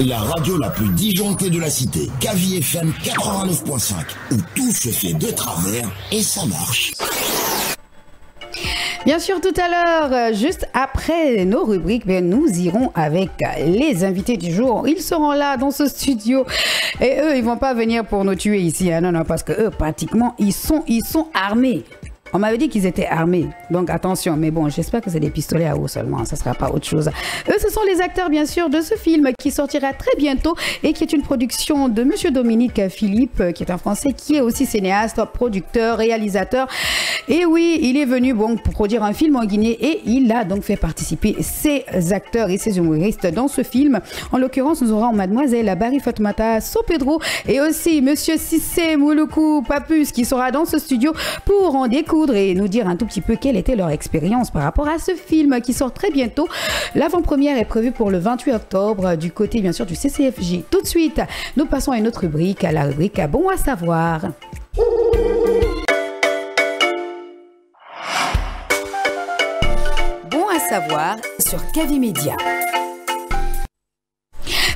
La radio la plus disjonctée de la cité, Kavi FM 89.5, où tout se fait de travers et ça marche. Bien sûr, tout à l'heure, juste après nos rubriques, nous irons avec les invités du jour. Ils seront là dans ce studio et eux, ils vont pas venir pour nous tuer ici. Hein. Non, non, parce que eux, pratiquement, ils sont armés. On m'avait dit qu'ils étaient armés, donc attention. Mais bon, j'espère que c'est des pistolets à eau seulement, ça ne sera pas autre chose. Eux, ce sont les acteurs, bien sûr, de ce film qui sortira très bientôt et qui est une production de Monsieur Dominique Philippe, qui est un Français, qui est aussi cinéaste, producteur, réalisateur. Et oui, il est venu pour produire un film en Guinée et il a donc fait participer ses acteurs et ses humoristes dans ce film. En l'occurrence, nous aurons Mademoiselle Barry Fatmata Sopedro et aussi Monsieur Sissé Mouloukou Papus qui sera dans ce studio pour en découdre et nous dire un tout petit peu quelle était leur expérience par rapport à ce film qui sort très bientôt. L'avant-première est prévue pour le 28 octobre du côté bien sûr du CCFJ. Tout de suite, nous passons à une autre rubrique, à la rubrique Bon à savoir. Bon à savoir sur Kavi Média.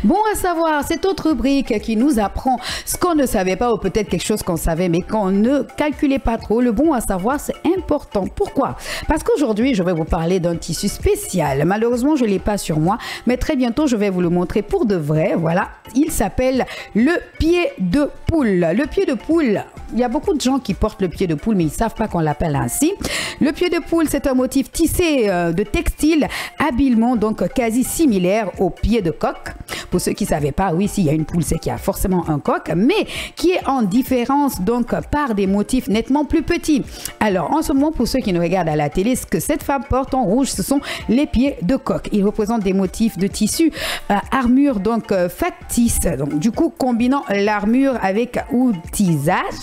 Bon à savoir, cette autre rubrique qui nous apprend ce qu'on ne savait pas ou peut-être quelque chose qu'on savait mais qu'on ne calculait pas trop. Le bon à savoir, c'est important. Pourquoi? Parce qu'aujourd'hui, je vais vous parler d'un tissu spécial. Malheureusement, je ne l'ai pas sur moi, mais très bientôt, je vais vous le montrer pour de vrai. Voilà, il s'appelle le pied de poule. Le pied de poule, il y a beaucoup de gens qui portent le pied de poule, mais ils ne savent pas qu'on l'appelle ainsi. Le pied de poule, c'est un motif tissé de textile habilement, donc quasi similaire au pied de coq. Pour ceux qui ne savaient pas, oui, s'il y a une poule, c'est qu'il y a forcément un coq, mais qui est en différence donc par des motifs nettement plus petits. Alors, en ce moment, pour ceux qui nous regardent à la télé, ce que cette femme porte en rouge, ce sont les pieds de coq. Ils représentent des motifs de tissu, armure donc factice, donc du coup combinant l'armure avec ourtisage,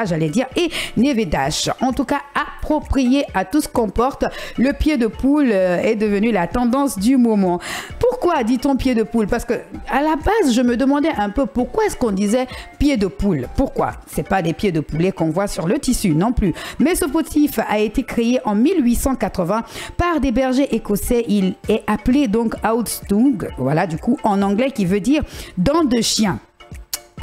j'allais dire, et névédache. En tout cas, approprié à tout ce qu'on porte, le pied de poule est devenu la tendance du moment. Pourquoi dit-on pied de poule? Parce que à la base, je me demandais un peu pourquoi est-ce qu'on disait pied de poule. Pourquoi? C'est pas des pieds de poulet qu'on voit sur le tissu non plus. Mais ce motif a été créé en 1880 par des bergers écossais. Il est appelé donc outstung, voilà du coup en anglais qui veut dire dents de chien.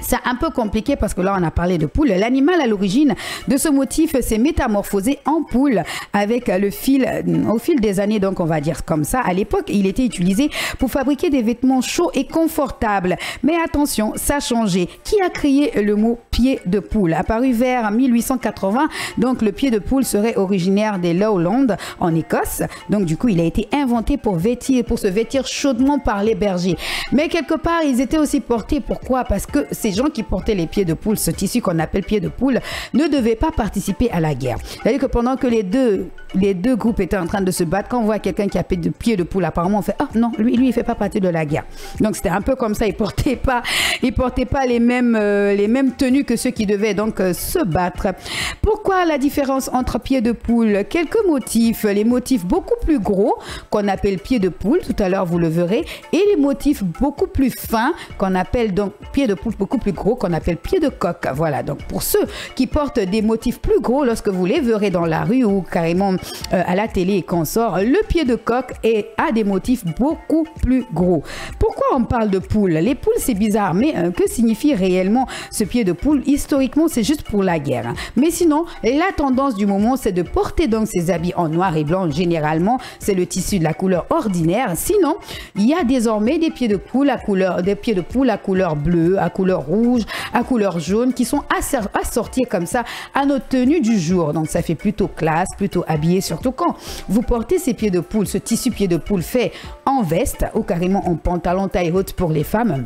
C'est un peu compliqué parce que là, on a parlé de poule. L'animal à l'origine de ce motif s'est métamorphosé en poule avec au fil des années, donc on va dire comme ça. À l'époque, il était utilisé pour fabriquer des vêtements chauds et confortables. Mais attention, ça a changé. Qui a créé le mot pied de poule? Apparu vers 1880, donc le pied de poule serait originaire des Lowlands en Écosse. Donc du coup, il a été inventé pour se vêtir chaudement par les bergers. Mais quelque part, ils étaient aussi portés. Pourquoi? Parce que ces gens qui portaient les pieds de poule, ce tissu qu'on appelle pied de poule, ne devaient pas participer à la guerre. C'est-à-dire que pendant que les deux groupes étaient en train de se battre, quand on voit quelqu'un qui a pied de poule, apparemment on fait « Ah non, lui il fait pas partie de la guerre ». Donc c'était un peu comme ça, ils portaient pas les mêmes tenues que ceux qui devaient donc se battre. Pourquoi la différence entre pied de poule? Quelques motifs, les motifs beaucoup plus gros qu'on appelle pied de poule, tout à l'heure vous le verrez, et les motifs beaucoup plus fins qu'on appelle donc pied de poule beaucoup plus gros qu'on appelle pied de coq. Voilà, donc pour ceux qui portent des motifs plus gros, lorsque vous les verrez dans la rue ou carrément à la télé et qu'on sort, le pied de coq a des motifs beaucoup plus gros. Pourquoi on parle de poule? Les poules, c'est bizarre, mais que signifie réellement ce pied de poule? Historiquement, c'est juste pour la guerre. Mais sinon, la tendance du moment, c'est de porter donc ces habits en noir et blanc. Généralement, c'est le tissu de la couleur ordinaire. Sinon, il y a désormais des pieds de poule à couleur bleue, à couleur rouge, à couleur jaune, qui sont assortis comme ça à notre tenue du jour. Donc ça fait plutôt classe, plutôt habillé, surtout quand vous portez ces pieds de poule, ce tissu pied de poule fait en veste ou carrément en pantalon taille haute pour les femmes.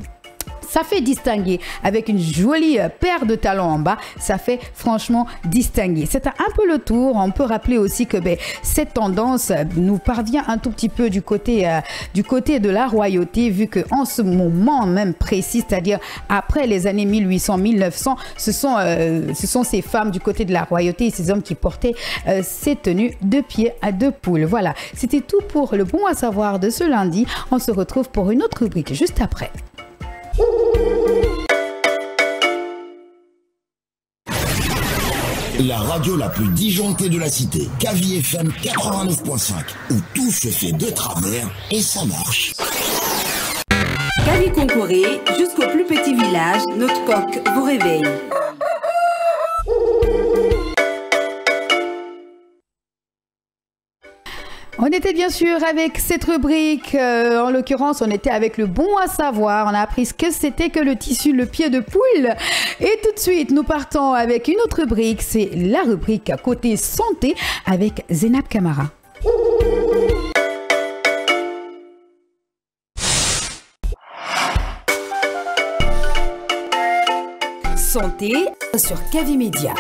Ça fait distinguer avec une jolie paire de talons en bas. Ça fait franchement distinguer. C'est un peu le tour. On peut rappeler aussi que cette tendance nous parvient un tout petit peu du côté de la royauté, vu qu'en ce moment même précis, c'est-à-dire après les années 1800-1900, ce sont ces femmes du côté de la royauté et ces hommes qui portaient ces tenues de pied de poule. Voilà, c'était tout pour le bon à savoir de ce lundi. On se retrouve pour une autre rubrique juste après. La radio la plus disjonctée de la cité, Kavi FM 89.5, où tout se fait de travers et ça marche. Gavi Concoré, jusqu'au plus petit village, notre coq vous réveille. On était bien sûr avec cette rubrique, en l'occurrence on était avec le bon à savoir, on a appris ce que c'était que le tissu, le pied de poule. Et tout de suite nous partons avec une autre rubrique, c'est la rubrique côté santé avec Zénab Camara. Santé sur Kavi Média.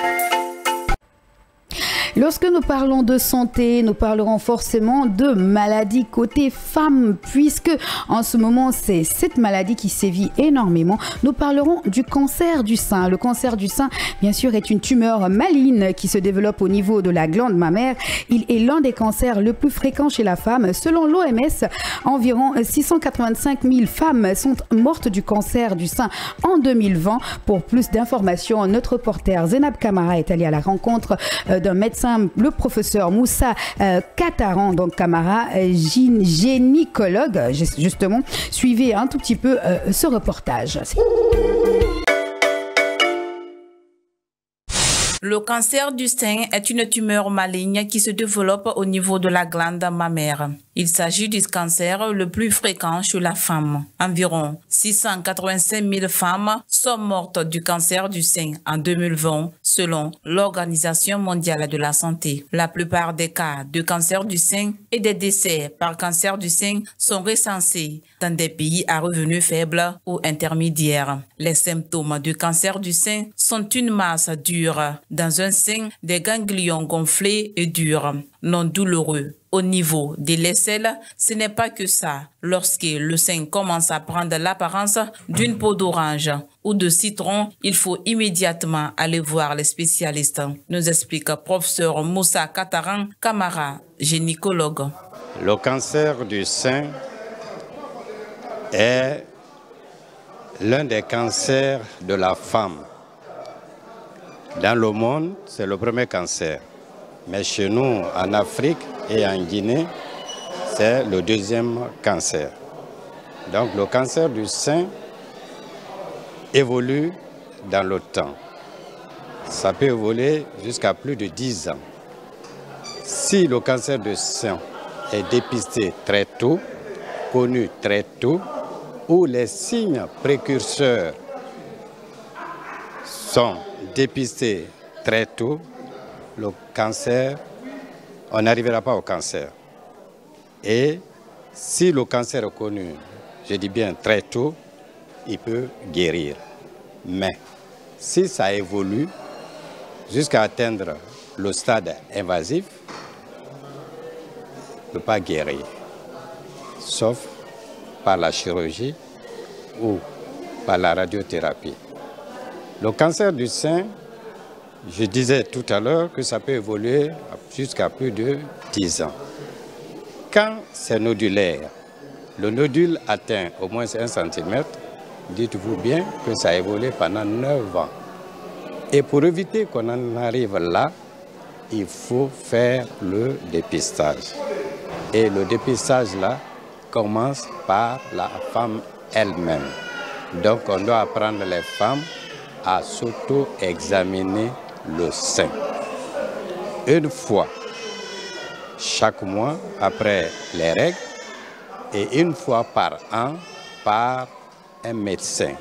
Lorsque nous parlons de santé, nous parlerons forcément de maladie côté femme, puisque en ce moment, c'est cette maladie qui sévit énormément. Nous parlerons du cancer du sein. Le cancer du sein, bien sûr, est une tumeur maligne qui se développe au niveau de la glande mammaire. Il est l'un des cancers le plus fréquents chez la femme. Selon l'OMS, environ 685 000 femmes sont mortes du cancer du sein en 2020. Pour plus d'informations, notre reporter Zénab Camara est allé à la rencontre d'un médecin, le professeur Moussa Kataran, donc Camara, gynécologue, justement. Suivez un tout petit peu ce reportage. Le cancer du sein est une tumeur maligne qui se développe au niveau de la glande mammaire. Il s'agit du cancer le plus fréquent chez la femme. Environ 685 000 femmes sont mortes du cancer du sein en 2020 selon l'Organisation mondiale de la santé. La plupart des cas de cancer du sein et des décès par cancer du sein sont recensés dans des pays à revenus faibles ou intermédiaires. Les symptômes du cancer du sein sont une masse dure dans un sein, des ganglions gonflés et durs, non douloureux. Au niveau des l'aisselle, ce n'est pas que ça. Lorsque le sein commence à prendre l'apparence d'une peau d'orange ou de citron, il faut immédiatement aller voir les spécialistes, nous explique professeur Moussa Kataran Camara, gynécologue. Le cancer du sein est l'un des cancers de la femme. Dans le monde, c'est le premier cancer. Mais chez nous, en Afrique et en Guinée, c'est le deuxième cancer. Donc le cancer du sein évolue dans le temps. Ça peut évoluer jusqu'à plus de 10 ans. Si le cancer du sein est dépisté très tôt, connu très tôt, ou les signes précurseurs sont dépistés très tôt, le cancer, on n'arrivera pas au cancer. Et si le cancer est connu, je dis bien très tôt, il peut guérir. Mais si ça évolue jusqu'à atteindre le stade invasif, il ne peut pas guérir, sauf par la chirurgie ou par la radiothérapie. Le cancer du sein, je disais tout à l'heure que ça peut évoluer jusqu'à plus de 10 ans. Quand c'est nodulaire, le nodule atteint au moins 1 cm, dites-vous bien que ça évolue pendant 9 ans. Et pour éviter qu'on en arrive là, il faut faire le dépistage. Et le dépistage là commence par la femme elle-même. Donc on doit apprendre les femmes à s'auto-examiner le sein. Une fois chaque mois après les règles et une fois par an par un médecin.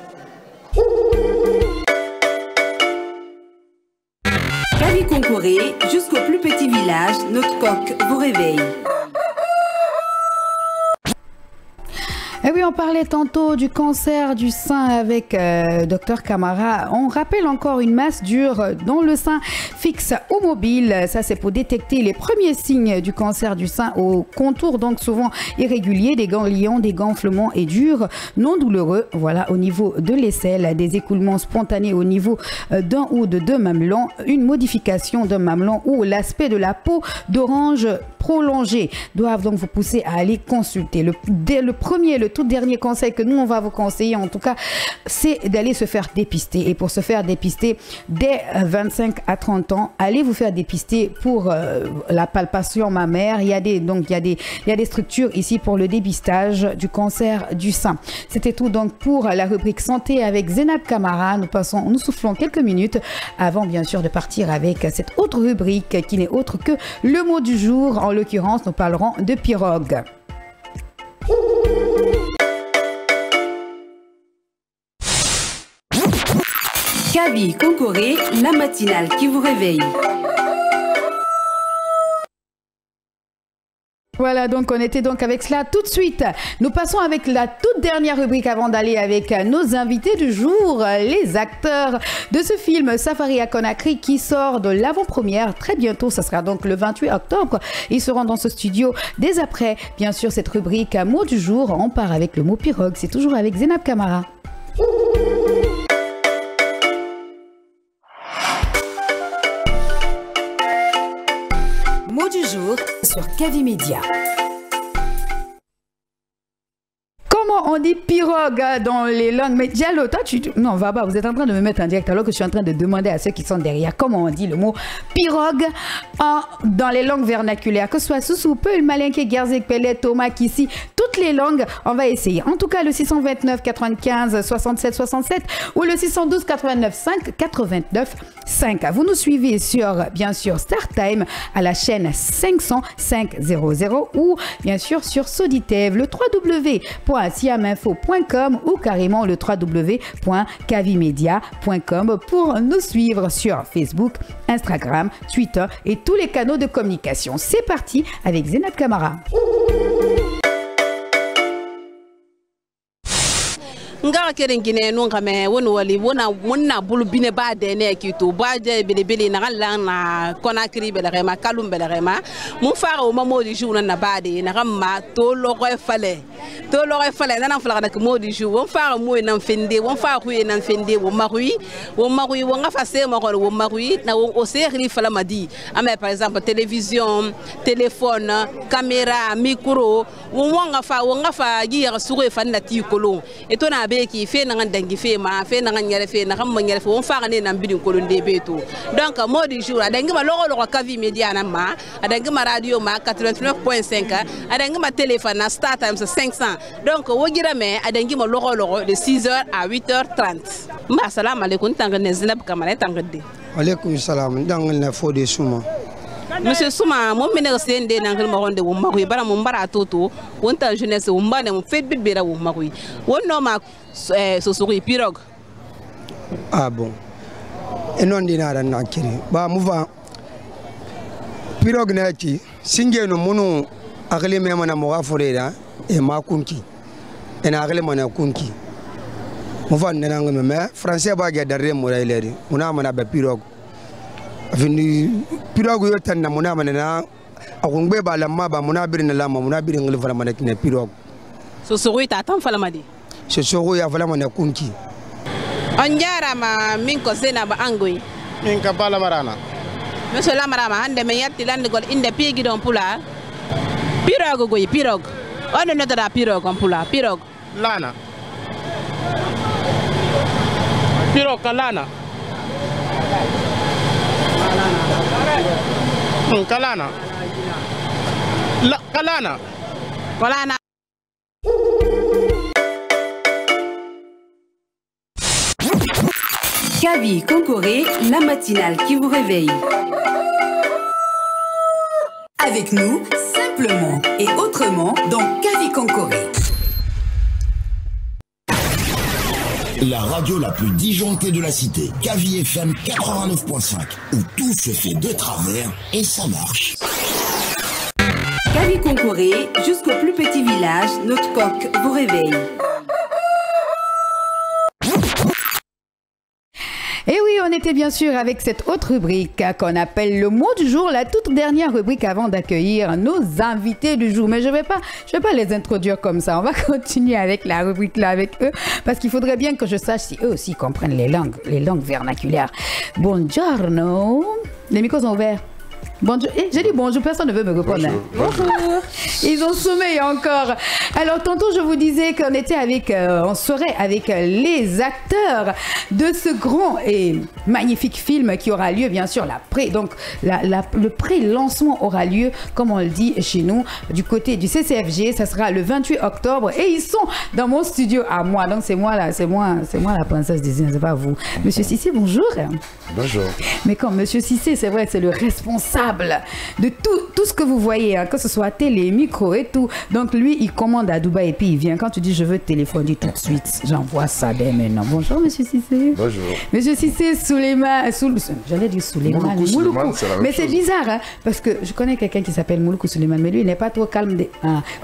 Gavi Concoré, jusqu'au plus petit village, notre coq vous réveille. Et oui, on parlait tantôt du cancer du sein avec Dr Camara. On rappelle encore une masse dure dans le sein fixe ou mobile. Ça, c'est pour détecter les premiers signes du cancer du sein au contour donc souvent irrégulier, des ganglions, des gonflements et durs, non douloureux. Voilà, au niveau de l'aisselle, des écoulements spontanés au niveau d'un ou de deux mamelons, une modification d'un mamelon ou l'aspect de la peau d'orange prolongée doivent donc vous pousser à aller consulter. Le premier, le tout dernier conseil que nous, on va vous conseiller, en tout cas, c'est d'aller se faire dépister. Et pour se faire dépister, dès 25 à 30 ans, allez vous faire dépister pour la palpation mammaire. Il y a des structures ici pour le dépistage du cancer du sein. C'était tout donc pour la rubrique santé avec Zénab Camara. Nous soufflons quelques minutes avant bien sûr de partir avec cette autre rubrique qui n'est autre que le mot du jour. En l'occurrence, nous parlerons de pirogue. Kavi Konkoré, la matinale qui vous réveille. Voilà, donc on était donc avec cela tout de suite. Nous passons avec la toute dernière rubrique avant d'aller avec nos invités du jour, les acteurs de ce film Safari à Conakry qui sort de l'avant-première très bientôt. Ça sera donc le 28 octobre. Ils seront dans ce studio dès après, bien sûr, cette rubrique mot du jour. On part avec le mot pirogue. C'est toujours avec Zénab Camara. Mot du jour sur Kavi Média. Comment on dit pirogue dans les langues? Mais Diallo, toi, non, Vaba, vous êtes en train de me mettre en direct alors que je suis en train de demander à ceux qui sont derrière comment on dit le mot pirogue dans les langues vernaculaires, que ce soit Soussou, Peul, Malinké, Gerzek, Pellet, Thomas, Kissi, toutes les langues, on va essayer. En tout cas, le 629 95 67 67 ou le 612 89 5 89 5. Vous nous suivez sur, bien sûr, StarTime à la chaîne 500 500 ou, bien sûr, sur Soditev, le www.siaminfo.com ou carrément le www.kavimedia.com pour nous suivre sur Facebook, Instagram, Twitter et tous les canaux de communication. C'est parti avec Zénab Camara. Nga keren gine non kame woni wali wona bulu bine ba de ne kitu ba de bele na la na Conakry bele rema kalum bele rema mu fara o mamo di jour na ba de na ramma to lo ko fale na fala na mo di jour won fara mo na fende won fara ku na fende wo marui wo nga fase mo ko wo marui na o seri fala madi ama par exemple télévision téléphone caméra micro wo nga fa gi ya suru fa na ti kolon et to na qui fait nan dangi fait ma fait nan nyere fait na xam nyere fait on fa ne nan bidin ko ndé beto donc mot du jour adangi ma logo Kavi Média na ma adangi ma radio ma 89.5 adangi ma téléphone na Star Times 500 donc wo gira me adangi ma logo de 6h à 8h30 ma salam alaykoum tangane Zénab Camara tangade alaykoum salam dangal fo de souma Monsieur Souma, mon ménage c'est un des nangles marron de Womaru, bara mon bara toto, on ta jeunesse, on bat mon fait bébé à Womaru. On nomme ce souris pirogue. Ah bon. Et non dinara nakiri. Ba mouva pirogue nati, singe no mono agle mema na moga foreda e makunki. E na agle mana kunki. Mouva nananga me français ba ga darre mo raileri. Una mana be pirogue. Vini pirogue yo tan na mona manena akungbe ba la maba mona birina la mona birin ngel fala manakine pirogue so sogui ta tan fala madi so sogui ya fala manakunki anjara ma min ko sena ba angoi min ka bala marana monsieur la marama hande me yatti lande gol inde pigi don pula pirogue goy pirogue on ne da pirogue on pula pirogue lana pirogue lana Kalana. Kalana. Kalana. Kavi Konkoré, la matinale qui vous réveille. Avec nous, simplement et autrement dans Kavi Konkoré. La radio la plus disjonctée de la cité, Kavi FM 89.5, où tout se fait de travers et ça marche. Kavi Konkoré, jusqu'au plus petit village, notre coq vous réveille. Et oui, on était bien sûr avec cette autre rubrique qu'on appelle le mot du jour, la toute dernière rubrique avant d'accueillir nos invités du jour. Mais je vais pas les introduire comme ça. On va continuer avec la rubrique là avec eux parce qu'il faudrait bien que je sache si eux aussi comprennent les langues vernaculaires. Buongiorno. Les micros sont ouverts. Bonjour. J'ai dit bonjour, personne ne veut me répondre. Bonjour. Ils ont sommeil encore. Alors, tantôt, je vous disais qu'on était avec, on serait avec les acteurs de ce grand et magnifique film qui aura lieu, bien sûr, le pré-lancement aura lieu, comme on le dit chez nous, du côté du CCFG. Ça sera le 28 octobre et ils sont dans mon studio à moi. Donc, c'est moi la princesse Disney, c'est pas vous. Monsieur Cissé, bonjour. Bonjour. Mais quand Monsieur Cissé, c'est vrai, c'est le responsable de tout ce que vous voyez, hein, que ce soit télé, micro et tout. Donc, lui, il commande à Dubaï et puis il vient. Quand tu dis je veux téléphoner tout de suite, j'envoie ça dès maintenant. Bonjour, Monsieur Cissé. Bonjour. Monsieur Cissé, j'allais dire Souleymane. Mouloukou. Mais c'est bizarre, hein, parce que je connais quelqu'un qui s'appelle Mouloukou Souleymane, mais lui, il n'est pas trop calme.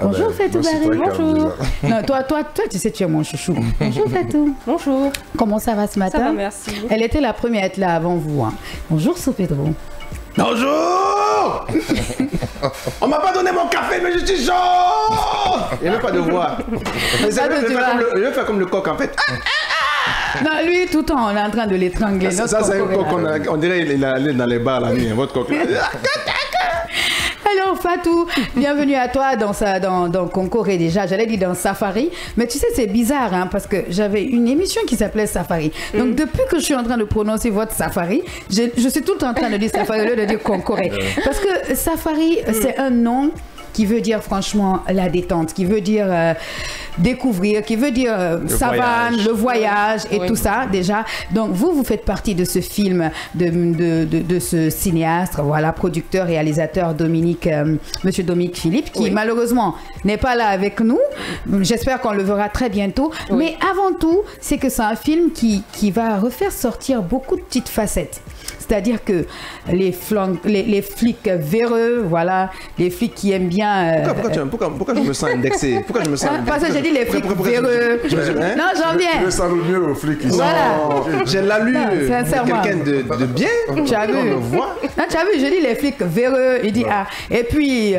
Bonjour, Fatou Barry. Bonjour. Non, toi, tu sais, tu es mon chouchou. Bonjour, Fatou. Bonjour. Comment ça va ce matin? Ça va, merci. Elle était la première à être là avant vous. Hein. Bonjour, Sopedro. Bonjour. On m'a pas donné mon café, mais je suis chaud. Il n'y a même pas de voix. Je vais faire comme le coq en fait. Non, lui, tout le temps, on est en train de l'étrangler. Ça c'est un coq, on dirait qu'il est dans les bars la nuit, votre coq. Alors Fatou, bienvenue à toi dans Concoré déjà, j'allais dire dans Safari, mais tu sais c'est bizarre hein, parce que j'avais une émission qui s'appelait Safari. Donc depuis que je suis en train de prononcer votre Safari, je suis tout le temps en train de dire Safari au lieu de dire Concoré. Parce que Safari c'est un nom qui veut dire franchement la détente, qui veut dire découvrir, qui veut dire savane, le voyage et tout ça déjà. Donc vous faites partie de ce film, de ce cinéaste, voilà, producteur, réalisateur Monsieur Dominique Philippe, qui malheureusement n'est pas là avec nous. J'espère qu'on le verra très bientôt. Mais avant tout, c'est que c'est un film qui va refaire sortir beaucoup de petites facettes. C'est-à-dire que les flics véreux, voilà, les flics qui aiment bien... Pourquoi je me sens indexé? Pourquoi je me sens indexé? Parce que j'ai dit les flics véreux. Non, j'en viens. Je sens le mieux aux flics ici. Voilà. J'ai l'allure de quelqu'un de bien. Tu as vu? Non, tu as vu, je dis les flics véreux. Il dit, ah. Et puis,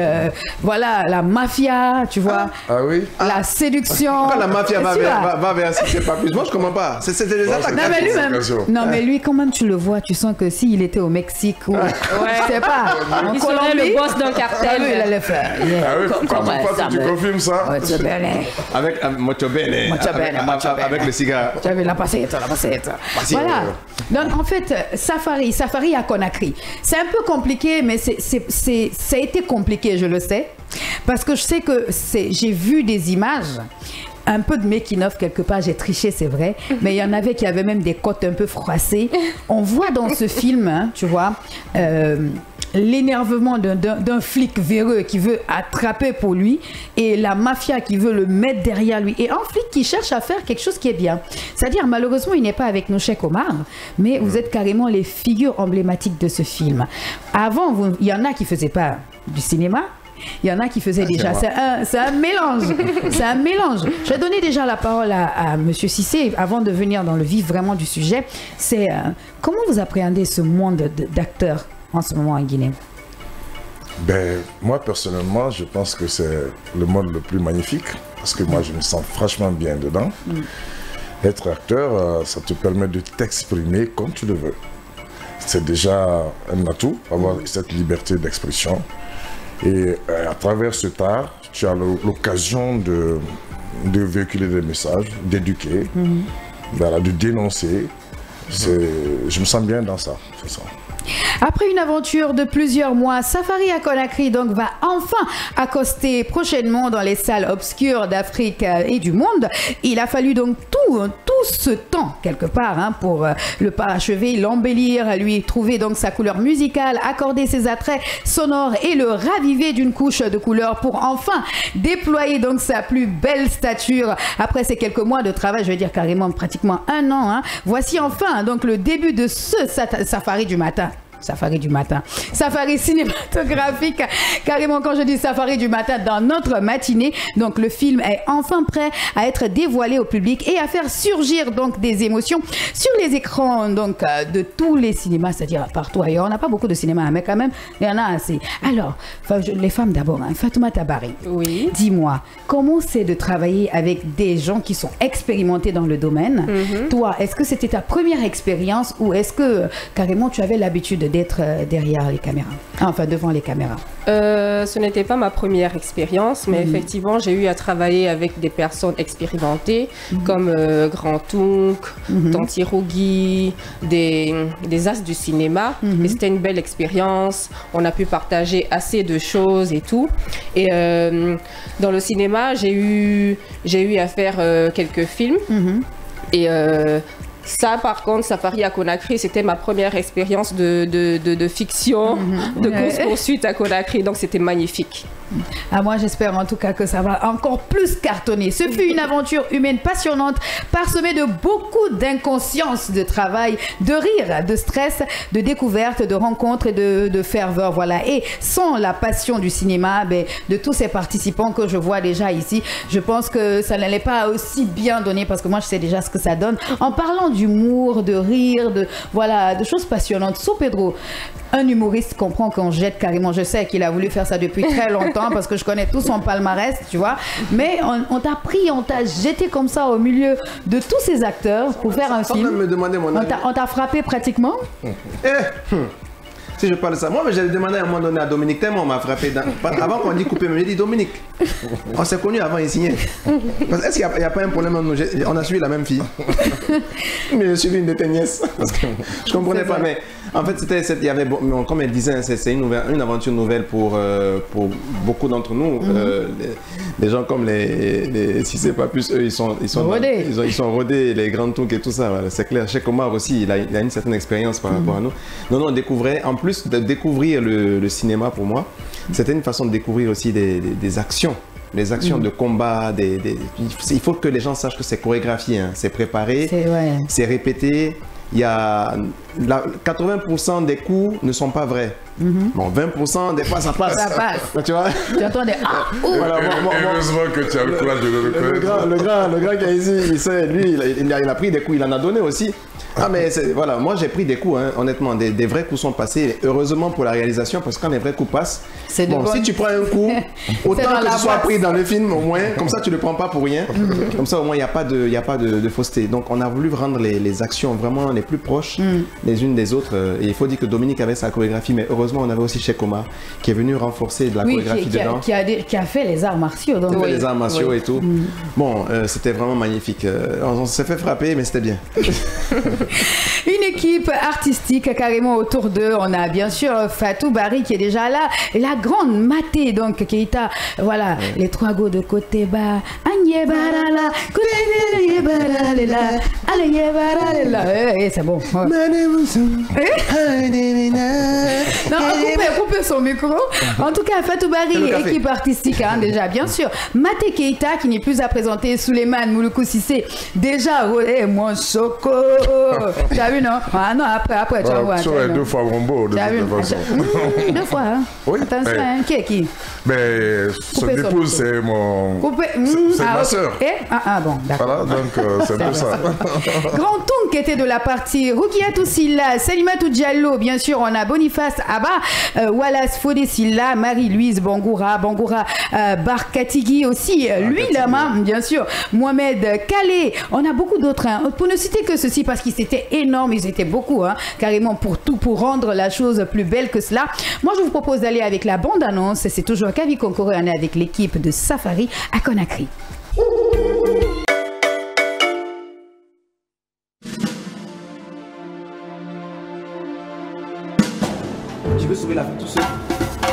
voilà, la mafia, tu vois. Ah oui? La séduction. Pourquoi la mafia va vers si c'est pas plus? Moi, je comprends pas. C'est des attaques. Non, mais lui, quand même, tu le vois, tu sens que s'il était au Mexique ou je sais pas, en Colombie, le boss d'un cartel. Il allait faire. Ah oui, tu confirmes ça? Avec Mocho Bene. Avec le cigare. Tu avais la passette. Voilà. Donc en fait, Safari à Conakry. C'est un peu compliqué, mais ça a été compliqué, je le sais. Parce que je sais que j'ai vu des images. Un peu de making-of quelque part, j'ai triché, c'est vrai, mais il y en avait qui avaient même des côtes un peu froissées. On voit dans ce film, hein, tu vois, l'énervement d'un flic véreux qui veut attraper pour lui et la mafia qui veut le mettre derrière lui. Et un flic qui cherche à faire quelque chose qui est bien. C'est-à-dire, malheureusement, il n'est pas avec nous, Cheikh Omar, mais vous êtes carrément les figures emblématiques de ce film. Avant, il y en a qui ne faisaient pas du cinéma. Il y en a qui faisaient déjà. C'est un mélange. C'est un mélange. Je vais donner déjà la parole à Monsieur Cissé avant de venir dans le vif vraiment du sujet. C'est comment vous appréhendez ce monde d'acteurs en ce moment en Guinée? Ben, moi personnellement, je pense que c'est le monde le plus magnifique parce que moi je me sens franchement bien dedans. Être acteur, ça te permet de t'exprimer comme tu le veux. C'est déjà un atout, avoir cette liberté d'expression. Et à travers cet art, tu as l'occasion de véhiculer des messages, d'éduquer, voilà, de dénoncer. Je me sens bien dans ça, c'est ça. Après une aventure de plusieurs mois, Safari à Conakry donc va enfin accoster prochainement dans les salles obscures d'Afrique et du monde. Il a fallu donc tout ce temps quelque part hein, pour le parachever, l'embellir, lui trouver donc sa couleur musicale, accorder ses attraits sonores et le raviver d'une couche de couleur pour enfin déployer donc sa plus belle stature. Après ces quelques mois de travail, je vais dire carrément pratiquement un an, hein, voici enfin donc le début de ce Safari du matin. Safari du matin. Safari cinématographique. Carrément, quand je dis Safari du matin, dans notre matinée. Donc, le film est enfin prêt à être dévoilé au public et à faire surgir donc des émotions sur les écrans donc de tous les cinémas, c'est-à-dire partout ailleurs. On n'a pas beaucoup de cinéma, mais quand même, il y en a assez. Alors, les femmes d'abord. Hein. Fatoumata Barry. Oui. Dis-moi, comment c'est de travailler avec des gens qui sont expérimentés dans le domaine? Toi, est-ce que c'était ta première expérience ou est-ce que carrément tu avais l'habitude d'être derrière les caméras, enfin devant les caméras? Ce n'était pas ma première expérience, mais effectivement, j'ai eu à travailler avec des personnes expérimentées comme Grand Tounk, Tanti Rougui, des as du cinéma. Et c'était une belle expérience. On a pu partager assez de choses et tout. Et dans le cinéma, j'ai eu à faire quelques films. Et ça, par contre, Safari à Conakry, c'était ma première expérience de fiction, de course-poursuite à Conakry. Donc, c'était magnifique. Ah, moi, j'espère en tout cas que ça va encore plus cartonner. Ce fut une aventure humaine passionnante, parsemée de beaucoup d'inconscience, de travail, de rire, de stress, de découvertes, de rencontres et de ferveur. Voilà. Et sans la passion du cinéma, de tous ces participants que je vois déjà ici, je pense que ça n'allait pas aussi bien donner parce que moi, je sais déjà ce que ça donne. En parlant d'humour, de rire, de choses passionnantes. So Pedro, un humoriste comprend qu'on jette carrément. Je sais qu'il a voulu faire ça depuis très longtemps parce que je connais tout son palmarès, tu vois. Mais on t'a pris, on t'a jeté comme ça au milieu de tous ces acteurs pour faire un film. Me demander mon avis. On t'a frappé pratiquement. Si je parle de ça, moi j'avais demandé à un moment donné à Dominique tellement on m'a frappé. Avant qu'on dit couper, j'ai dit Dominique, on s'est connus avant, il signait. Est-ce qu'il n'y a pas un problème? On a suivi la même fille. Mais j'ai suivi une de tes nièces. Parce que je ne comprenais pas. Mais en fait, il y avait, comme elle disait, c'est une aventure nouvelle pour beaucoup d'entre nous. Des gens comme si c'est pas plus, eux, ils sont rodés, les grands trucs et tout ça. Voilà. C'est clair. Cheikh Omar aussi, il a une certaine expérience par rapport à nous. Non, on découvrait, en plus de découvrir le cinéma pour moi, c'était une façon de découvrir aussi des actions. Les actions de combat, il faut que les gens sachent que c'est chorégraphié, hein. C'est préparé, c'est répété. Il y a 80% des coups ne sont pas vrais. Bon, 20% des fois ça passe. Ça passe. Tu vois? Tu entends des voilà, heureusement que tu as le courage de le reconnaître. Le grand qui est ici, il sait, lui, il a pris des coups, il en a donné aussi. Ah mais voilà, moi j'ai pris des coups, hein, honnêtement, des vrais coups sont passés. Heureusement pour la réalisation, parce que quand les vrais coups passent, bon, si tu prends un coup, autant que ce soit pris dans le film, au moins, comme ça tu ne le prends pas pour rien. Comme ça au moins il n'y a pas de fausseté. Donc on a voulu rendre les actions vraiment les plus proches les unes des autres. Et il faut dire que Dominique avait sa chorégraphie, mais heureusement on avait aussi Cheikh Omar qui est venu renforcer de la chorégraphie dedans. Qui a fait les arts martiaux. Donc. Oui, les arts martiaux et tout. Bon, c'était vraiment magnifique. On s'est fait frapper, mais c'était bien. Une équipe artistique carrément autour d'eux. On a bien sûr Fatou Barry qui est déjà là. Et la grande Maté, donc Keita. Voilà, les trois go de côté bas. Agne barala, côté barala, allez barala. Et c'est bon. Non, coupez son micro. En tout cas, Fatou Barry, équipe artistique, hein, déjà, bien sûr. Maté Keita, qui n'est plus à présenter, Souleymane Mouloukou Sissé, déjà, mon choco. Tu as vu, non? Ah non, après, tu vas voir. Tu as deux fois Rombo, de toute façon. Deux fois, hein? Oui. Attention, hein? Qui est qui? Mais son épouse, c'est mon... C'est ma soeur. Bon, d'accord. Voilà, donc c'est pour ça. Grand Tounk qui était de la partie, Rukiatou Silla, Salimatou Diallo, bien sûr, on a Boniface Abba, Wallace Fodé Silla, Marie-Louise Bangoura Barkatigui aussi, lui, la main, bien sûr, Mohamed Kalé, on a beaucoup d'autres, hein. Pour ne citer que ceci, parce qu'ils étaient énormes, ils étaient beaucoup, hein, carrément pour rendre la chose plus belle que cela. Moi, je vous propose d'aller avec la bande-annonce, c'est toujours Kavi Konkoré, on est avec l'équipe de Safari à Conakry. Je veux sauver la vie tout seul.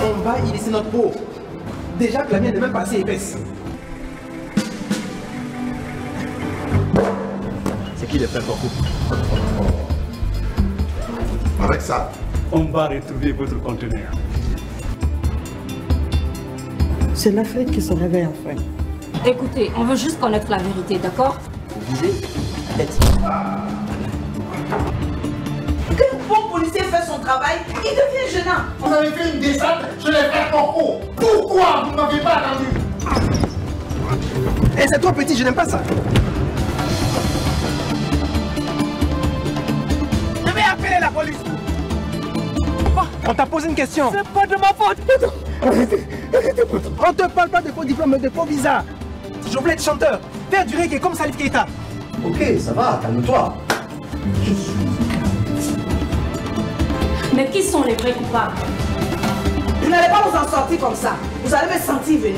On va y laisser notre peau. Déjà que la mienne n'est même pas assez épaisse. C'est qui les frères Coco? Avec ça, on va retrouver votre conteneur. C'est l'Afrique qui se réveille enfin. Écoutez, on veut juste connaître la vérité, d'accord? Vous visez tête. Qu'un bon policier fait son travail, il devient gênant. Vous avez fait une descente chez les frères Coco. Pourquoi vous ne m'avez pas attendu? Eh, c'est toi petit, je n'aime pas ça. Je vais appeler la police. On t'a posé une question. C'est pas de ma faute. Arrêtez, on te parle pas de faux diplômes, mais de faux visas. Je voulais être chanteur, faire du reggae comme Salif Keita. Ok, ça va, calme-toi. Mais qui sont les vrais coupables? Vous n'allez pas vous en sortir comme ça. Vous allez me sentir venir.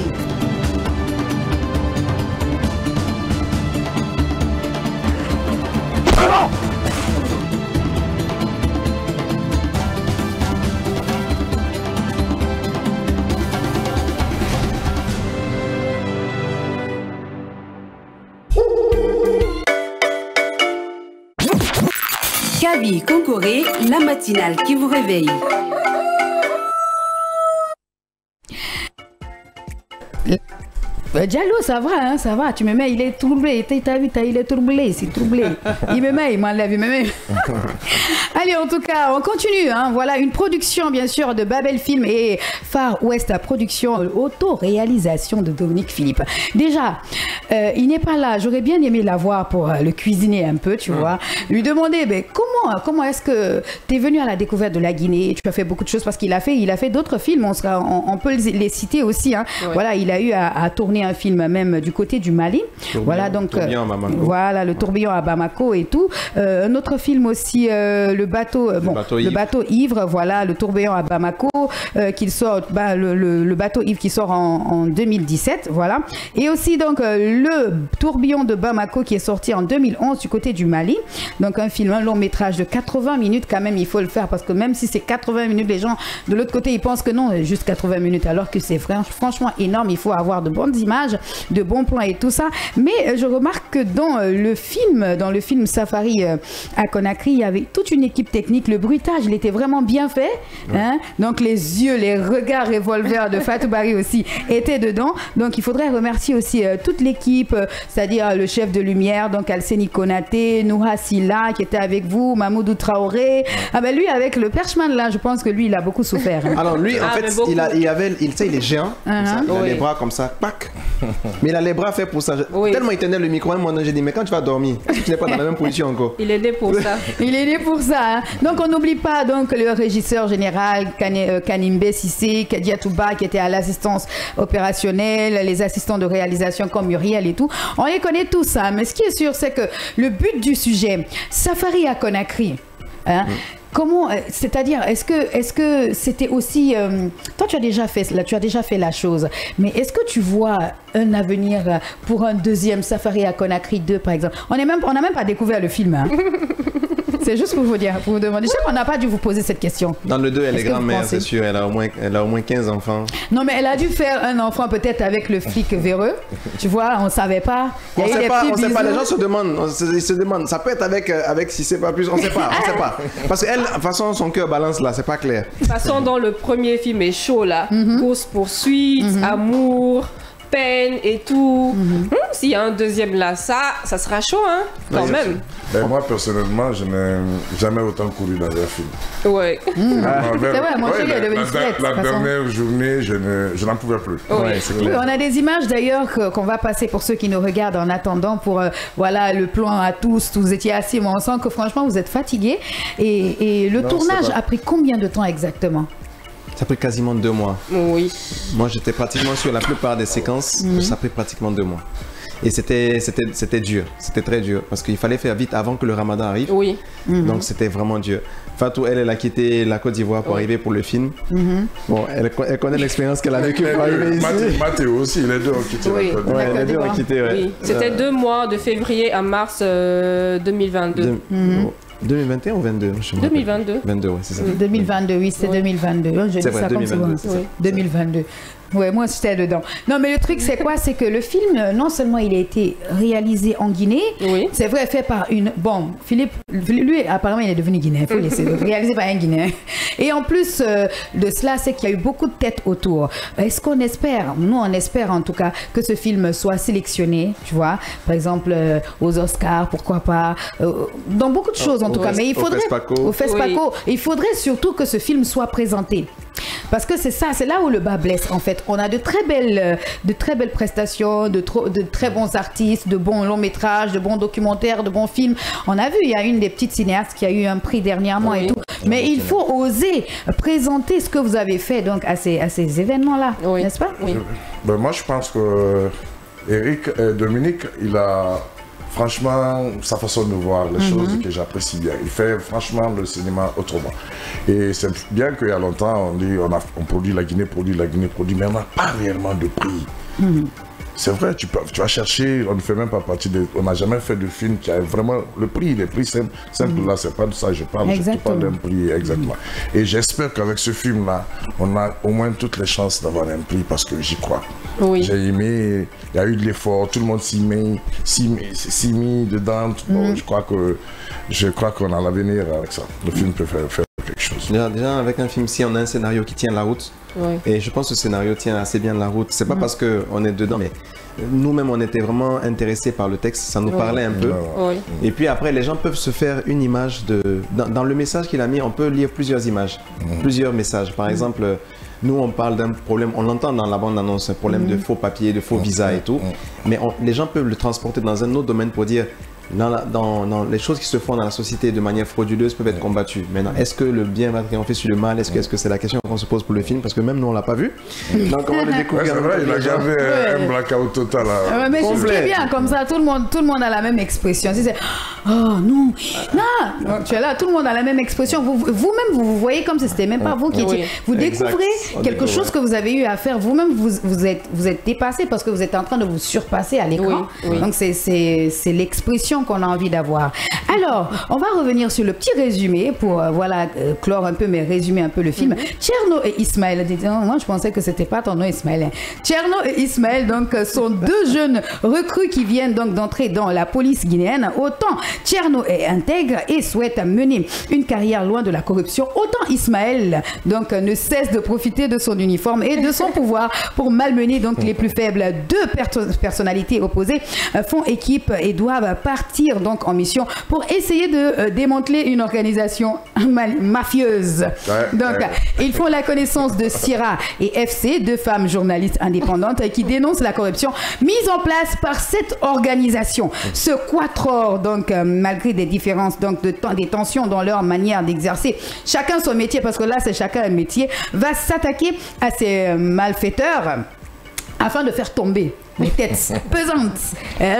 Kavi Konkoré, la matinale qui vous réveille. Diallo, ça va, hein, ça va. Tu me mets, il est troublé. T'as vu, il est troublé, c'est troublé. Il me met, il m'enlève, il me met. Allez, en tout cas, on continue. Hein. Voilà, une production, bien sûr, de Babel Film et Far West Production, auto-réalisation de Dominique Philippe. Déjà, il n'est pas là. J'aurais bien aimé l'avoir pour le cuisiner un peu, tu vois. Lui demander, ben, comment est-ce que tu es venu à la découverte de la Guinée? Tu as fait beaucoup de choses parce qu'il a fait d'autres films. On peut les citer aussi. Hein. Ouais. Voilà, il a eu à tourner un film même du côté du Mali. Voilà, donc voilà, le tourbillon à Bamako et tout. Un autre film aussi, le bateau ivre. Voilà, le tourbillon à Bamako qui sort, le bateau ivre qui sort en 2017. Voilà, et aussi donc le tourbillon de Bamako qui est sorti en 2011 du côté du Mali. Donc un film, un long métrage de 80 minutes quand même, il faut le faire parce que même si c'est 80 minutes, les gens de l'autre côté ils pensent que non, juste 80 minutes alors que c'est franchement énorme. Il faut avoir de bonnes images, de bons plans et tout ça. Mais je remarque que dans le film Safari à Conakry, il y avait toute une équipe technique. Le bruitage, il était vraiment bien fait. Hein? Donc les yeux, les regards revolvers de Fatou Bari aussi étaient dedans. Donc il faudrait remercier aussi toute l'équipe, c'est-à-dire le chef de lumière, donc Alseni Konaté, Noura Silla qui était avec vous, Mamoudou Traoré. Ah ben lui avec le perchman là, je pense que lui il a beaucoup souffert. Hein. Alors lui en fait il est géant, comme ça, il a les bras comme ça, pac. Mais il a les bras faits pour ça. Tellement il tenait le micro, moi j'ai dit mais quand tu vas dormir, est-ce que tu n'es pas dans la même position encore? Il est né pour ça. Il est né pour ça. Hein. Donc on n'oublie pas donc le régisseur général Kanimbe Sissé, Kadia Touba qui était à l'assistance opérationnelle, les assistants de réalisation comme Muriel et tout. On les connaît tous ça. Mais ce qui est sûr c'est que le but du sujet, Safari à Conakry, hein, comment, c'est-à-dire, est-ce que c'était aussi, toi tu as déjà fait la chose, mais est-ce que tu vois un avenir pour un deuxième Safari à Conakry 2 par exemple? On n'a même pas découvert le film. Hein. C'est juste pour vous dire, pour vous demander. Je sais qu'on n'a pas dû vous poser cette question. Dans le 2, elle est grand-mère, c'est sûr. Elle a au moins 15 enfants. Non, mais elle a dû faire un enfant peut-être avec le flic véreux. Tu vois, on ne savait pas. On ne sait pas. Les gens se demandent. Ça peut être avec si c'est pas plus. On ne sait pas. Parce qu'elle, de toute façon, son cœur balance là. C'est pas clair. De toute façon, dans le premier film est chaud là. Course-poursuite, amour, peine et tout. S'il y a un deuxième là, ça sera chaud, hein, quand même. Ben, moi, personnellement, je n'ai jamais autant couru dans un film. Ouais. C'est vrai, moi aussi, la dernière journée, je n'en pouvais plus. Ouais, oui, on a des images d'ailleurs qu'on va passer pour ceux qui nous regardent en attendant pour voilà, le plan à tous vous étiez assis, mais on sent que franchement, vous êtes fatigués. Et le tournage a pris combien de temps exactement? Ça a pris quasiment 2 mois. Oui. Moi, j'étais pratiquement sur la plupart des séquences. Ça a pris pratiquement 2 mois. Et c'était dur. C'était très dur. Parce qu'il fallait faire vite avant que le ramadan arrive. Oui. Donc, c'était vraiment dur. Fatou, elle a quitté la Côte d'Ivoire pour arriver pour le film. Bon, elle connaît l'expérience qu'elle a vécue pour arriver ici. Mathéo aussi, les deux ont quitté la Côte d'Ivoire. Les deux ont quitté, oui. C'était 2 mois de février à mars 2022. 2021 ou 22? 2022. 22, oui, c'est ça. 2022, oui, c'est 2022. Je dis ça comme souvent. 2022. Ouais, moi j'étais dedans. Non, mais le truc c'est quoi? C'est que le film, non seulement il a été réalisé en Guinée, c'est vrai, fait par une... Bon, Philippe, lui apparemment il est devenu guinéen, il faut laisser réalisé par un Guinéen. Et en plus de cela, c'est qu'il y a eu beaucoup de têtes autour. Est-ce qu'on espère, nous on espère en tout cas, que ce film soit sélectionné, tu vois, par exemple aux Oscars, pourquoi pas, dans beaucoup de choses en tout cas, mais il faudrait... Au FESPACO. Il faudrait surtout que ce film soit présenté. Parce que c'est ça, c'est là où le bas blesse en fait. On a de très belles prestations, de très bons artistes, de bons longs métrages, de bons documentaires, de bons films. On a vu, il y a une des petites cinéastes qui a eu un prix dernièrement et tout. Mais il faut oser présenter ce que vous avez fait donc à ces événements-là, n'est-ce pas? Ben, moi je pense que Dominique, il a franchement, sa façon de voir les choses que j'apprécie bien. Il fait franchement le cinéma autrement. Et c'est bien qu'il y a longtemps, on dit on produit la Guinée, mais on n'a pas réellement de prix. C'est vrai, tu vas chercher, on ne fait même pas partie on n'a jamais fait de film qui a vraiment le prix, les prix simples là, c'est pas de ça que je parle, je parle d'un prix exactement. Et j'espère qu'avec ce film-là, on a au moins toutes les chances d'avoir un prix parce que j'y crois. Oui. J'ai aimé, il y a eu de l'effort, tout le monde s'y met dedans. Bon, je crois qu'on a l'avenir avec ça. Le film peut faire quelque chose. Déjà, avec un film, si on a un scénario qui tient la route, et je pense que ce scénario tient assez bien la route, c'est pas parce qu'on est dedans, mais nous-mêmes on était vraiment intéressés par le texte, ça nous parlait un peu. Et puis après, les gens peuvent se faire une image dans le message qu'il a mis, on peut lire plusieurs images, plusieurs messages. Par exemple, nous on parle d'un problème, on l'entend dans la bande-annonce, un problème de faux papiers, de faux visas et tout, mais les gens peuvent le transporter dans un autre domaine pour dire dans les choses qui se font dans la société de manière frauduleuse peuvent être combattues. Maintenant, est-ce que le bien va triompher sur le mal? Est-ce que c'est la question qu'on se pose pour le film? Parce que même nous, on ne l'a pas vu. Donc, on va le découvrir. C'est vrai, il a gardé un blackout total. Mais c'est bien, comme ça, tout le monde a la même expression. Si c'est « Oh non, non !» Tu es là, tout le monde a la même expression. Vous-même, vous voyez comme si ce n'était même pas vous qui étiez... Vous découvrez quelque chose que vous avez eu à faire. Vous-même, vous êtes dépassé parce que vous êtes en train de vous surpasser à l'écran. Donc, c'est l'expression qu'on a envie d'avoir. Alors, on va revenir sur le petit résumé pour clore un peu, mais résumer un peu le film. Tcherno et Ismaël, moi je pensais que c'était pas ton nom Ismaël. Tcherno et Ismaël donc sont deux jeunes recrues qui viennent donc d'entrer dans la police guinéenne. Autant Tcherno est intègre et souhaite mener une carrière loin de la corruption, autant Ismaël donc ne cesse de profiter de son uniforme et de son pouvoir pour malmener donc les plus faibles. Deux personnalités opposées font équipe et doivent partir donc en mission pour essayer de démanteler une organisation mafieuse. Ils font la connaissance de Syrah et FC, deux femmes journalistes indépendantes qui dénoncent la corruption mise en place par cette organisation. Ce quatuor, donc malgré des différences donc des tensions dans leur manière d'exercer chacun son métier, parce que là c'est chacun un métier, va s'attaquer à ces malfaiteurs afin de faire tomber des têtes pesantes,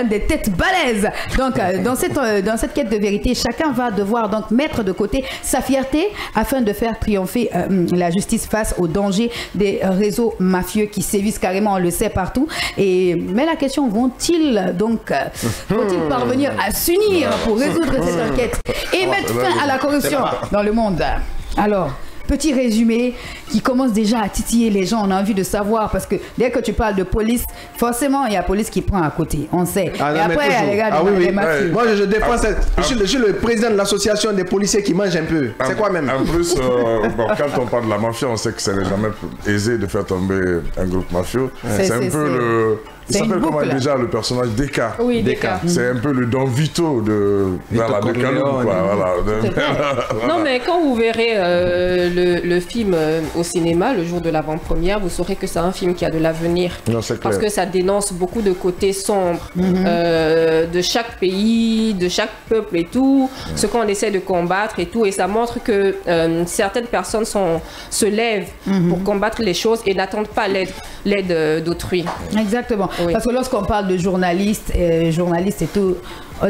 des têtes balèzes. Donc, dans cette quête de vérité, chacun va devoir donc mettre de côté sa fierté afin de faire triompher la justice face aux dangers des réseaux mafieux qui sévissent carrément, on le sait partout. Mais la question, vont-ils parvenir à s'unir pour résoudre cette enquête et mettre fin à la corruption dans le monde? Alors, petit résumé qui commence déjà à titiller les gens. On a envie de savoir parce que dès que tu parles de police, forcément, il y a la police qui prend à côté. On sait. Et après, regarde les mafieux. Moi, je défends je suis le président de l'association des policiers qui mangent un peu. C'est quoi même? En plus, quand on parle de la mafia, on sait que ce n'est jamais aisé de faire tomber un groupe mafieux. C'est un peu le... Il s'appelle comment déjà le personnage Deka? Oui, Deka. C'est un peu le Don Vito de Calou. Non, mais quand vous verrez le film au cinéma, le jour de l'avant-première, vous saurez que c'est un film qui a de l'avenir. Parce que ça dénonce beaucoup de côtés sombres de chaque pays, de chaque peuple et tout, ce qu'on essaie de combattre et tout. Et ça montre que certaines personnes se lèvent pour combattre les choses et n'attendent pas l'aide d'autrui. Exactement. Parce que lorsqu'on parle de journalistes et tout,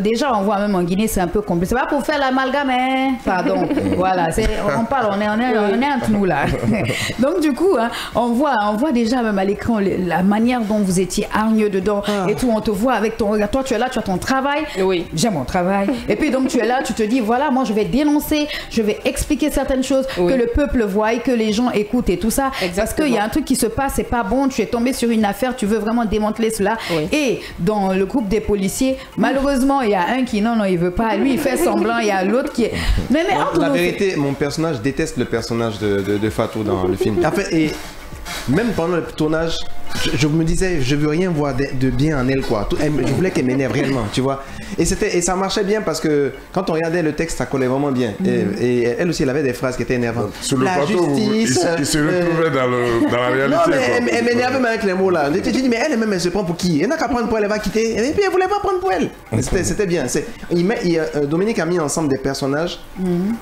déjà on voit même en Guinée c'est un peu compliqué. C'est pas pour faire l'amalgame, hein? Pardon. Voilà, on parle, on est entre nous là. Donc du coup, hein, on voit déjà même à l'écran la manière dont vous étiez hargneux dedans et tout. On te voit avec ton regard. Toi tu es là, tu as ton travail. Oui. J'aime mon travail. Et puis donc tu es là, tu te dis voilà, moi je vais dénoncer, je vais expliquer certaines choses que le peuple voit et que les gens écoutent et tout ça. Exactement. Parce qu'il y a un truc qui se passe, c'est pas bon. Tu es tombé sur une affaire, tu veux vraiment démanteler cela. Et dans le groupe des policiers, malheureusement il y a un qui non il veut pas, lui il fait semblant, il y a l'autre qui est... Mais la vérité, mon personnage déteste le personnage de Fatou dans le film. En fait, et même pendant le tournage, je me disais, je veux rien voir de bien en elle, quoi. Je voulais qu'elle m'énerve réellement, tu vois. Et ça marchait bien parce que quand on regardait le texte, ça collait vraiment bien. Et elle aussi, elle avait des phrases qui étaient énervantes. Sur le plateau, il se retrouvait dans la réalité. Non, mais elle m'énervait même avec les mots là. Je dis, mais elle-même, elle se prend pour qui? Elle n'a qu'à prendre pour elle, elle va quitter. Et puis, elle voulait pas prendre pour elle. C'était bien. Dominique a mis ensemble des personnages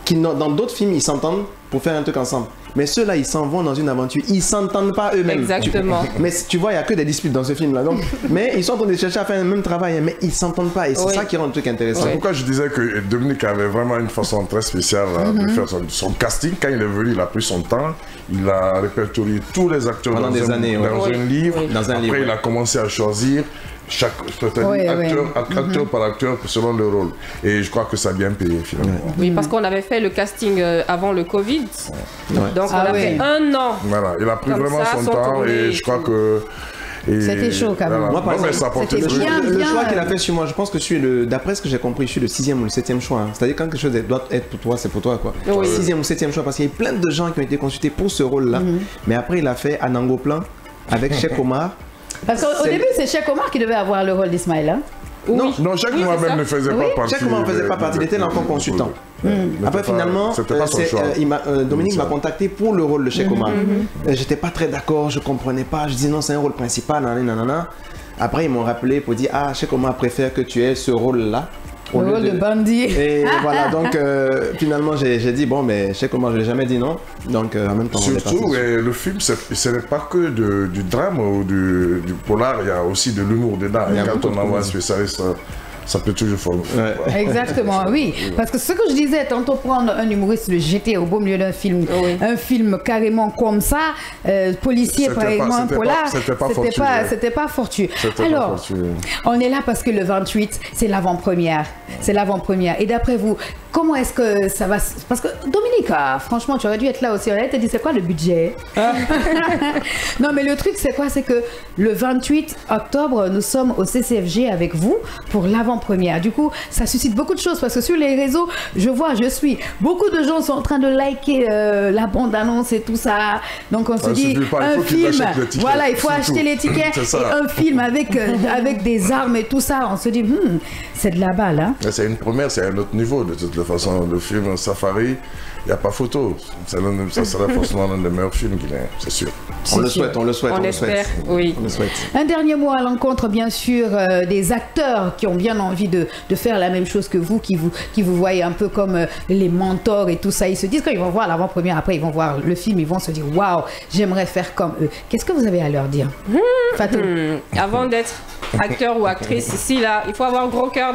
qui, dans d'autres films, ils s'entendent pour faire un truc ensemble. Mais ceux-là, ils s'en vont dans une aventure, ils s'entendent pas eux-mêmes. Exactement. Mais tu vois, il y a que des disputes dans ce film-là. Donc, mais ils sont en train de chercher à faire le même travail, mais ils s'entendent pas. Et c'est ça qui rend le truc intéressant. C'est pourquoi je disais que Dominique avait vraiment une façon très spéciale de faire son casting. Quand il est venu, il a pris son temps. Il a répertorié tous les acteurs dans un livre. Après, il a commencé à choisir chaque acteur par acteur selon le rôle. Et je crois que ça a bien payé finalement. Oui, parce qu'on avait fait le casting avant le Covid. Donc on a fait 1 an. Voilà, il a pris vraiment son temps et je crois que... C'était chaud quand même. Moi, par exemple, le choix qu'il a fait sur moi, je pense que je suis d'après ce que j'ai compris, je suis le 6e ou le 7e choix. C'est-à-dire quand quelque chose doit être pour toi, c'est pour toi quoi. 6e ou 7e choix parce qu'il y a plein de gens qui ont été consultés pour ce rôle-là. Mais après, il a fait Anango Plan avec Cheikh Omar. Parce qu'au début, c'est Cheikh Omar qui devait avoir le rôle d'Ismaël. Hein? Non, Cheikh Omar même ne faisait pas partie. Cheikh Omar ne faisait pas partie, il était l'enfant consultant. Après, finalement, Dominique m'a contacté pour le rôle de Cheikh Omar. J'étais pas très d'accord, je comprenais pas. Je disais non, c'est un rôle principal. Nanana. Après, ils m'ont rappelé pour dire ah, Cheikh Omar préfère que tu aies ce rôle-là. Le rôle de bandit. Et voilà, donc finalement j'ai dit bon, mais Cheikh Omar, je l'ai jamais dit non. Donc en même temps, surtout, le film, ce n'est pas que du drame ou du polar, il y a aussi de l'humour dedans. Quand on envoie un spécialiste, ça peut toujours former. Exactement, oui. Parce que ce que je disais, tantôt prendre un humoriste, le jeter au beau milieu d'un film, un film carrément comme ça, policier par exemple, polar, c'était pas fortuit. Alors, on est là parce que le 28, c'est l'avant-première. C'est l'avant-première. Et d'après vous, comment est-ce que ça va... Parce que Dominique, franchement, tu aurais dû être là aussi. On allait te dire, c'est quoi le budget? Non, mais le truc, c'est quoi? C'est que le 28 octobre, nous sommes au CCFG avec vous pour l'avant-première. Du coup, ça suscite beaucoup de choses parce que sur les réseaux, je suis. Beaucoup de gens sont en train de liker la bande-annonce et tout ça. Donc, on se dit, un film... Voilà, il faut acheter les tickets. Et un film avec des armes et tout ça, on se dit, c'est de la balle, hein? C'est une première, c'est un autre niveau de toute façon. Le film Safari, il n'y a pas photo. Ça sera forcément l'un des meilleurs films guinéens, c'est sûr. On le souhaite, on le souhaite. On espère, oui. On le souhaite. Un dernier mot à l'encontre, bien sûr, des acteurs qui ont bien envie de faire la même chose que vous, qui vous voient un peu comme les mentors et tout ça. Ils se disent quand ils vont voir l'avant-première, après ils vont voir le film, ils vont se dire waouh, j'aimerais faire comme eux. Qu'est-ce que vous avez à leur dire? Fatou. Avant d'être acteur ou actrice ici, là, il faut avoir gros cœur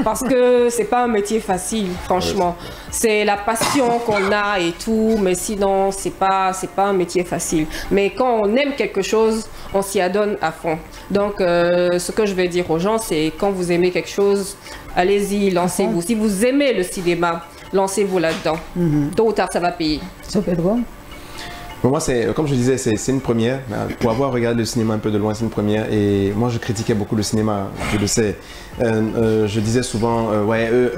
parce que c'est pas un métier facile, franchement. C'est la passion qu'on a et tout, mais sinon, c'est pas un métier facile. Mais quand on aime quelque chose, on s'y adonne à fond. Donc, ce que je vais dire aux gens, c'est quand vous aimez quelque chose, allez-y, lancez-vous. Si vous aimez le cinéma, lancez-vous là-dedans. Tôt ou tard, ça va payer. Pedro. Pour moi, comme je disais, c'est une première. Pour avoir regardé le cinéma un peu de loin, c'est une première. Et moi, je critiquais beaucoup le cinéma, je le sais. Je disais souvent,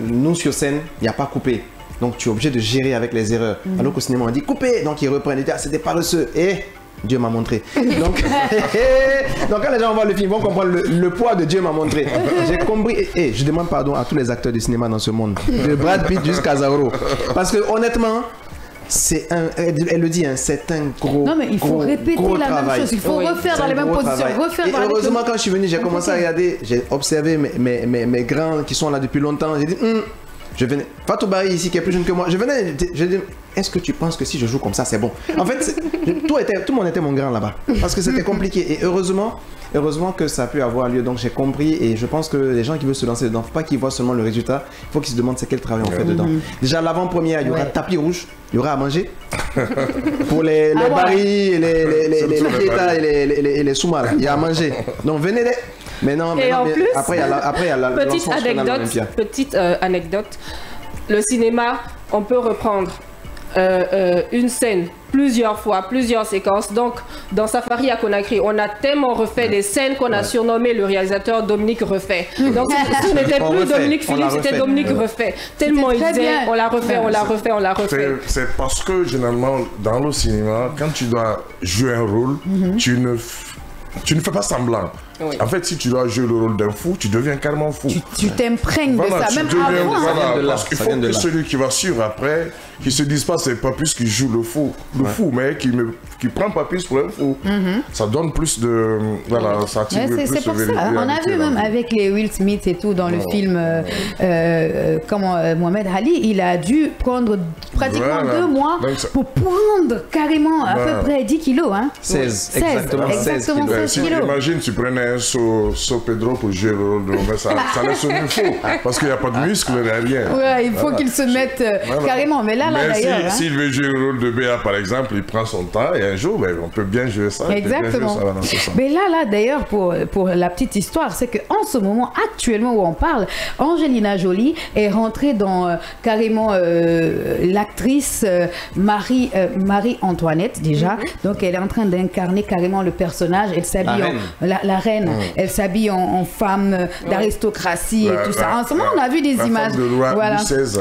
nous sur scène, il n'y a pas coupé. Donc, tu es obligé de gérer avec les erreurs. Alors qu'au cinéma, on dit coupé. Donc, ils reprennent. Ils disent, c'était paresseux. Et Dieu m'a montré. Donc, quand les gens voient le film, ils vont comprendre le poids de Dieu m'a montré. J'ai compris. Et je demande pardon à tous les acteurs du cinéma dans ce monde, de Brad Pitt jusqu'à Zaoro. Parce que honnêtement, elle le dit, hein, c'est un gros Non, mais il faut répéter la travail. Même chose. Il faut refaire dans les mêmes positions. Et heureusement, quand je suis venu, j'ai commencé à regarder, j'ai observé mes grands qui sont là depuis longtemps. J'ai dit, je venais. Fatou Bari ici qui est plus jeune que moi. Je venais, je dis, est-ce que tu penses que si je joue comme ça, c'est bon? En fait, tout le monde était mon grand là-bas. Parce que c'était compliqué. Et heureusement que ça a pu avoir lieu. Donc j'ai compris. Et je pense que les gens qui veulent se lancer dedans, il ne faut pas qu'ils voient seulement le résultat. Il faut qu'ils se demandent c'est quel travail on fait dedans. Déjà, l'avant-première, il y aura tapis rouge. Il y aura à manger. Pour les barils, les piétas et les soumas. Il y a à manger. Donc venez les... Mais non, plus, après il y a la petite anecdote. Le cinéma, on peut reprendre une scène plusieurs fois, plusieurs séquences. Donc, dans Safari à Conakry, on a tellement refait des scènes qu'on a surnommé le réalisateur Dominique Refait. Donc, ce n'était plus Dominique Philippe, c'était Dominique Refait. Tellement il disait, on l'a refait, on l'a refait, on l'a refait. C'est parce que, généralement, dans le cinéma, quand tu dois jouer un rôle, tu ne fais pas semblant. Oui. En fait, si tu dois jouer le rôle d'un fou, tu deviens carrément fou. Tu t'imprègnes de ça, même avant. Parce qu'il faut que celui qui va suivre après, qui se dise pas c'est Papus qui joue le fou, mais qui prend Papus pour un fou. Ça donne plus de... Voilà, ça attire plus de c'est pour ça. On a vu même avec les Will Smith et tout dans le film, Mohamed Ali, il a dû prendre pratiquement 2 mois pour prendre carrément à peu près 10 kilos. Hein. 16, exactement 16 kilos. Imagine, tu prenais un saut Pedro pour jouer le rôle de l'homme, ça laisse sonner faux, parce qu'il n'y a pas de muscle, il n'y a rien. Ouais, il faut qu'il se mette carrément. Mais là d'ailleurs. S'il veut jouer le rôle de Béa, par exemple, il prend son temps et un jour, on peut bien jouer ça. Exactement. Mais là d'ailleurs, pour la petite histoire, c'est qu'en ce moment, actuellement où on parle, Angelina Jolie est rentrée dans carrément l'actrice Marie-Antoinette déjà. Donc elle est en train d'incarner carrément le personnage. Elle s'habille la reine. Elle s'habille en femme d'aristocratie et tout ça. En ce moment, on a vu des images. Femme de roi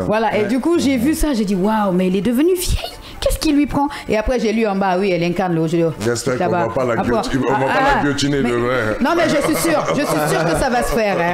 voilà. Et du coup, j'ai vu ça, j'ai dit waouh, mais elle est devenue vieille. Qu'est-ce qui lui prend? Et après, j'ai lu en bas, oui, elle incarne le jeu. J'espère qu'on ne va pas la guillotiner de vrai. Non, mais je suis sûre que ça va se faire. Hein.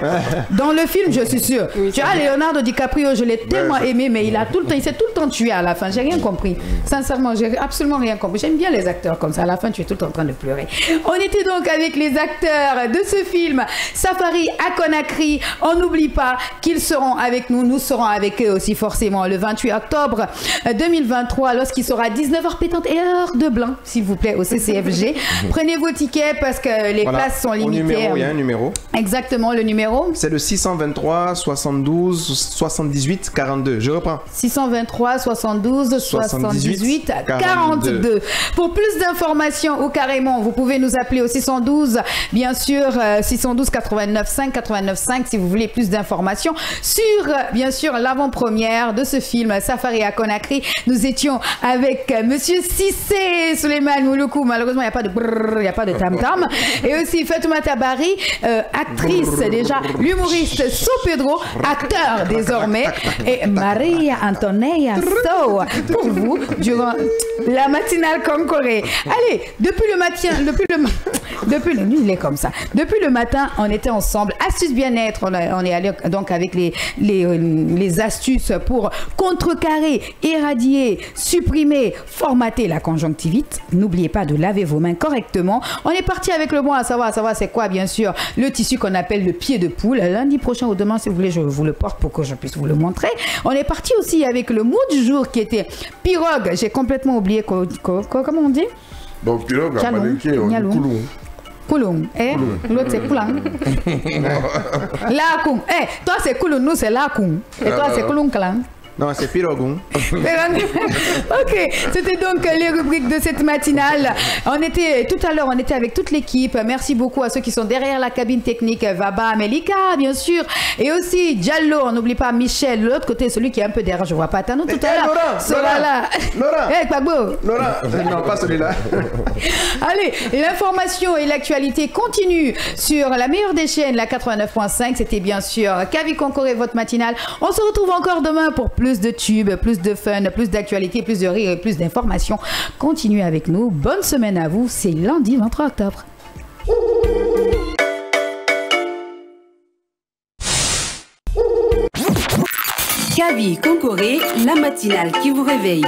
Dans le film, je suis sûre. Tu vois, Leonardo DiCaprio, je l'ai tellement aimé, mais il s'est tout le temps tué à la fin. J'ai rien compris. Sincèrement, j'ai absolument rien compris. J'aime bien les acteurs comme ça. À la fin, tu es tout le temps en train de pleurer. On était donc avec les acteurs de ce film, Safari à Conakry. On n'oublie pas qu'ils seront avec nous. Nous serons avec eux aussi, forcément, le 28 octobre 2023, lorsqu'il sera 19h pétante et heure de blanc, s'il vous plaît, au CCFG. Prenez vos tickets parce que les places sont limitées. Numéro, il y a un numéro. Exactement, le numéro. C'est le 623 72 78 42. Je reprends. 623 72 78 42. Pour plus d'informations ou carrément, vous pouvez nous appeler au 612, bien sûr, 612 89 5 89 5 si vous voulez plus d'informations sur, bien sûr, l'avant-première de ce film Safari à Conakry. Nous étions avec Monsieur Cissé Souleymane Mouloukou. Malheureusement, il n'y a pas de brrr, il n'y a pas de tam-tam. Et aussi Fatoumata Bari, actrice déjà, l'humoriste So Pedro, acteur désormais, et Maria Antonia So pour vous durant la matinale Concoré. Allez, depuis le matin, on était ensemble. Astuces bien-être, on est allé donc avec les astuces pour contrecarrer, éradier, supprimer, formater la conjonctivite. N'oubliez pas de laver vos mains correctement. On est parti avec le bon à savoir c'est quoi, bien sûr, le tissu qu'on appelle le pied de poule. Lundi prochain ou demain, si vous voulez, je vous le porte pour que je puisse vous le montrer. On est parti aussi avec le mot du jour qui était pirogue. J'ai complètement oublié comment on dit? Donc pirogue, à Maliki, on dit couloum. Couloum, l'autre c'est coulang. Lakoum, toi c'est couloum, nous c'est lakoum. Et toi c'est couloum clan. Non, c'est pirogon. Ok, c'était donc les rubriques de cette matinale. Tout à l'heure, on était avec toute l'équipe. Merci beaucoup à ceux qui sont derrière la cabine technique. Vaba, Melika, bien sûr. Et aussi Diallo, on n'oublie pas Michel. De l'autre côté, celui qui est un peu derrière, je vois pas Tano tout à l'heure. Laura. Pagbo. Laura. Non, pas celui-là. Allez, l'information et l'actualité continuent sur la meilleure des chaînes, la 89.5. C'était bien sûr Kavi Concoré, votre matinale. On se retrouve encore demain pour plus de tubes, plus de fun, plus d'actualité, plus de rire et plus d'informations. Continuez avec nous. Bonne semaine à vous. C'est lundi 23 octobre. Kavi Concoré, la matinale qui vous réveille.